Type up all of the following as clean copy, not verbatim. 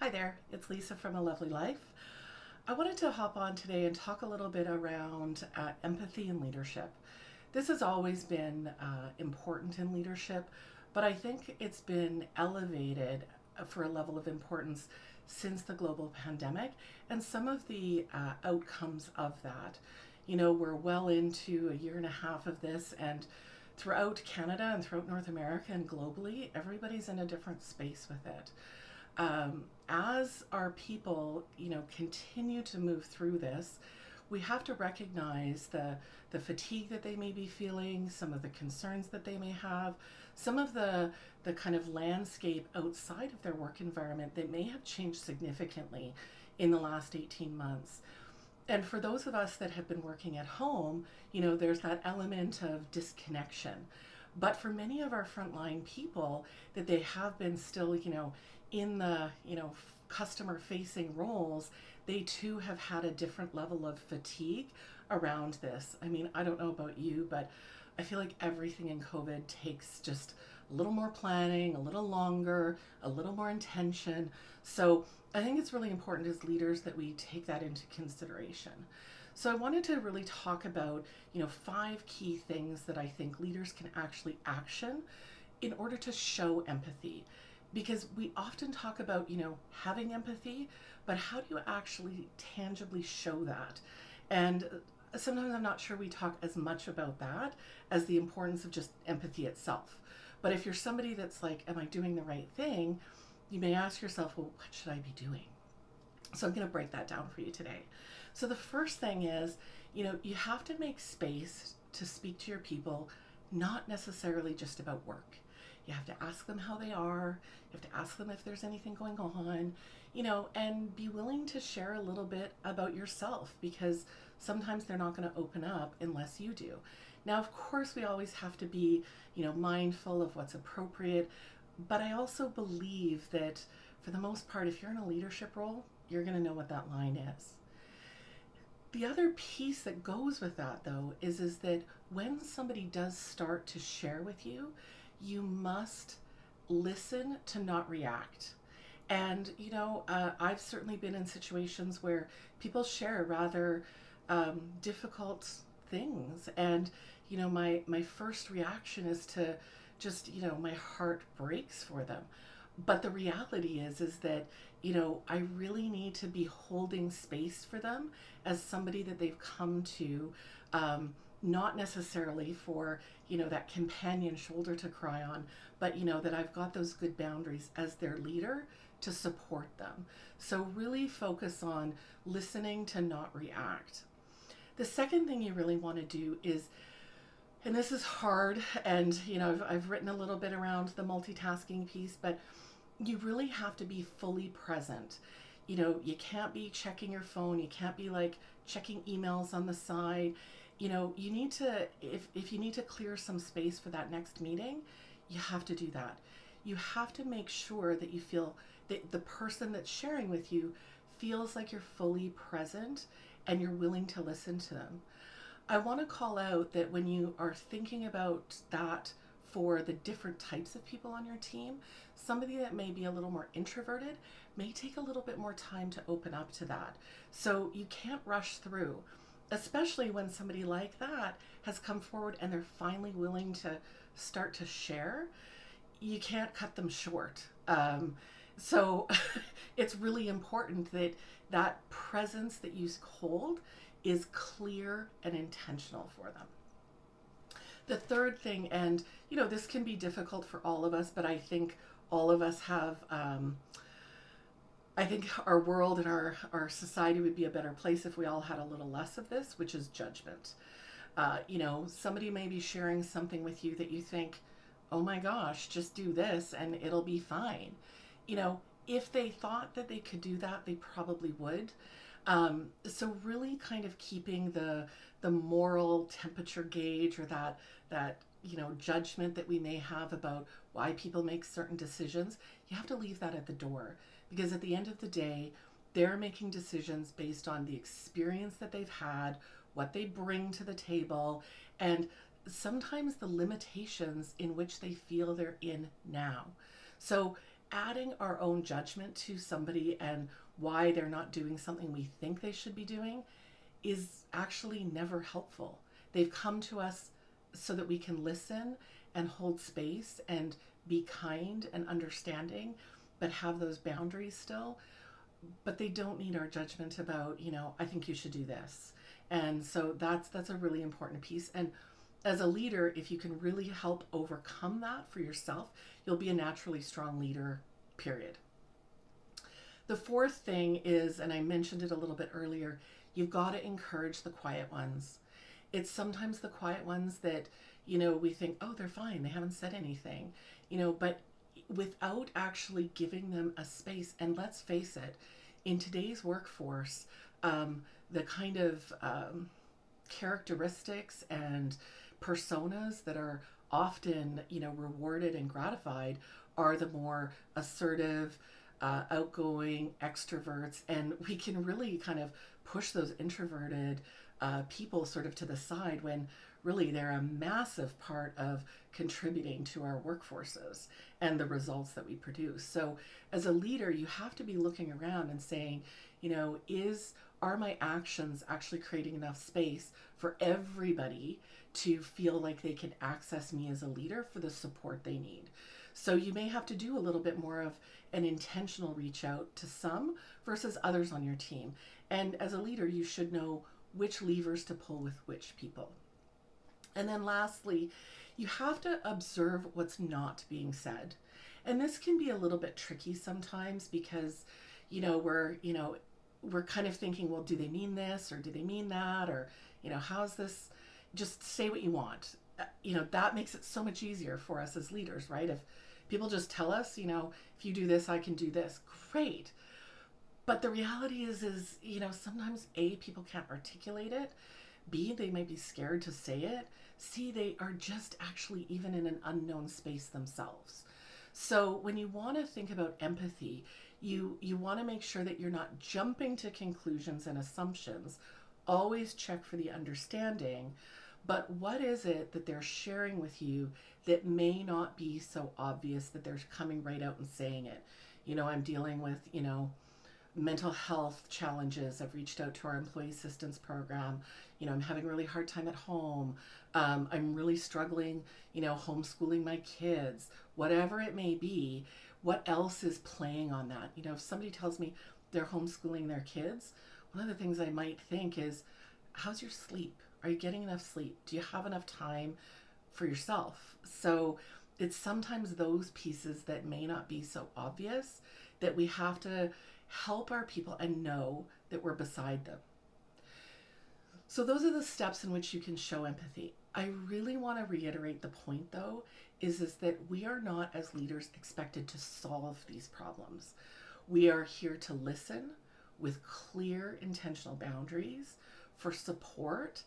Hi there, it's Lisa from A Lovely Life. I wanted to hop on today and talk a little bit around empathy and leadership. This has always been important in leadership, but I think it's been elevated for a level of importance since the global pandemic and some of the outcomes of that. You know, we're well into a year and a half of this, and throughout Canada and throughout North America and globally, everybody's in a different space with it. As our people, continue to move through this, we have to recognize the fatigue that they may be feeling, some of the concerns that they may have, some of the kind of landscape outside of their work environment that may have changed significantly in the last 18 months. And for those of us that have been working at home, there's that element of disconnection. But for many of our frontline people, that they have been still, in the, customer facing roles, they too have had a different level of fatigue around this. I mean, I don't know about you, but I feel like everything in COVID takes just a little more planning, a little longer, a little more intention. So I think it's really important as leaders that we take that into consideration. So I wanted to really talk about, 5 key things that I think leaders can actually action in order to show empathy. Because we often talk about, having empathy, but how do you actually tangibly show that? And sometimes I'm not sure we talk as much about that as the importance of just empathy itself. But if you're somebody that's like, am I doing the right thing? You may ask yourself, well, what should I be doing? So I'm going to break that down for you today. So the first thing is, you have to make space to speak to your people, not necessarily just about work. You have to ask them how they are. You have to ask them if there's anything going on, and be willing to share a little bit about yourself because sometimes they're not going to open up unless you do. Now, of course, we always have to be, mindful of what's appropriate, but I also believe that for the most part, if you're in a leadership role, you're going to know what that line is. The other piece that goes with that, though, is that when somebody does start to share with you, you must listen to not react. And, I've certainly been in situations where people share rather difficult things. And, my first reaction is to just, my heart breaks for them. But the reality is that, I really need to be holding space for them as somebody that they've come to, not necessarily for, that companion shoulder to cry on, but, that I've got those good boundaries as their leader to support them. So really focus on listening to not react. The second thing you really want to do is, and this is hard, and I've written a little bit around the multitasking piece, but you really have to be fully present. You can't be checking your phone, you can't be like checking emails on the side. You need to, if you need to clear some space for that next meeting, you have to do that. You have to make sure that you feel that the person that's sharing with you feels like you're fully present and you're willing to listen to them. I want to call out that when you are thinking about that for the different types of people on your team, somebody that may be a little more introverted may take a little bit more time to open up to that. So you can't rush through, especially when somebody like that has come forward and they're finally willing to start to share. You can't cut them short. So it's really important that that presence that you hold is clear and intentional for them. The third thing, and this can be difficult for all of us, but I think all of us have, I think our world and our society would be a better place if we all had a little less of this, which is judgment. Somebody may be sharing something with you that you think, oh my gosh, just do this and it'll be fine. If they thought that they could do that, they probably would. So really kind of keeping the moral temperature gauge or that judgment that we may have about why people make certain decisions, you have to leave that at the door because at the end of the day, they're making decisions based on the experience that they've had, what they bring to the table, and sometimes the limitations in which they feel they're in now. So adding our own judgment to somebody and why they're not doing something we think they should be doing is actually never helpful. They've come to us so that we can listen and hold space and be kind and understanding, but have those boundaries still. But they don't need our judgment about, I think you should do this. And so that's a really important piece. And as a leader, if you can really help overcome that for yourself, you'll be a naturally strong leader, period. The fourth thing is, and I mentioned it a little bit earlier, you've got to encourage the quiet ones. It's sometimes the quiet ones that, we think, oh, they're fine, they haven't said anything, but without actually giving them a space. And let's face it, in today's workforce, the kind of characteristics and personas that are often, rewarded and gratified are the more assertive, outgoing extroverts. And we can really kind of push those introverted people sort of to the side when really they're a massive part of contributing to our workforces and the results that we produce. So as a leader, you have to be looking around and saying, are my actions actually creating enough space for everybody to feel like they can access me as a leader for the support they need? So you may have to do a little bit more of an intentional reach out to some versus others on your team. And as a leader, you should know which levers to pull with which people. And then lastly, you have to observe what's not being said. And this can be a little bit tricky sometimes because, we're kind of thinking, well, do they mean this or do they mean that? Or, how's this? Just say what you want. That makes it so much easier for us as leaders, right? If people just tell us, if you do this, I can do this, great. But the reality is, sometimes A, people can't articulate it. B, they might be scared to say it. C, they are just actually even in an unknown space themselves. So when you want to think about empathy, you want to make sure that you're not jumping to conclusions and assumptions. Always check for the understanding. But what is it that they're sharing with you that may not be so obvious that they're coming right out and saying it? I'm dealing with, mental health challenges. I've reached out to our employee assistance program. I'm having a really hard time at home. I'm really struggling, homeschooling my kids, whatever it may be. What else is playing on that? If somebody tells me they're homeschooling their kids, one of the things I might think is, how's your sleep? Are you getting enough sleep? Do you have enough time for yourself? So it's sometimes those pieces that may not be so obvious that we have to help our people and know that we're beside them. So those are the steps in which you can show empathy. I really want to reiterate the point though, is that we are not as leaders expected to solve these problems. We are here to listen with clear intentional boundaries for support,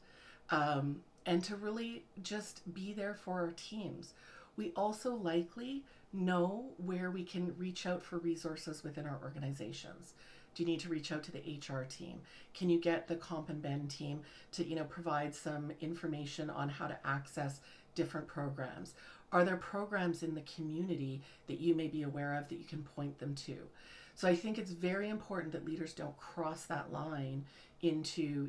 and to really just be there for our teams. We also likely know where we can reach out for resources within our organizations. Do you need to reach out to the HR team? Can you get the Comp and Ben team to, provide some information on how to access different programs? Are there programs in the community that you may be aware of that you can point them to? So I think it's very important that leaders don't cross that line into,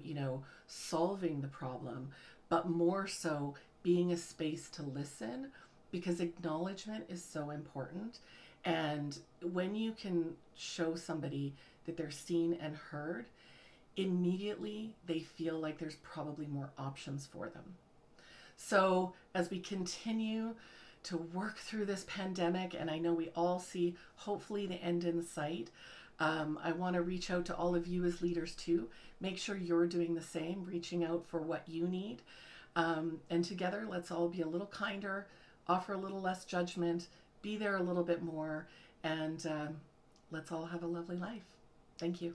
solving the problem, but more so being a space to listen, because acknowledgement is so important. And when you can show somebody that they're seen and heard, immediately they feel like there's probably more options for them. So as we continue to work through this pandemic, and I know we all see hopefully the end in sight, I want to reach out to all of you as leaders too. Make sure you're doing the same, reaching out for what you need. And together, let's all be a little kinder, offer a little less judgment, be there a little bit more, and let's all have a lovely life. Thank you.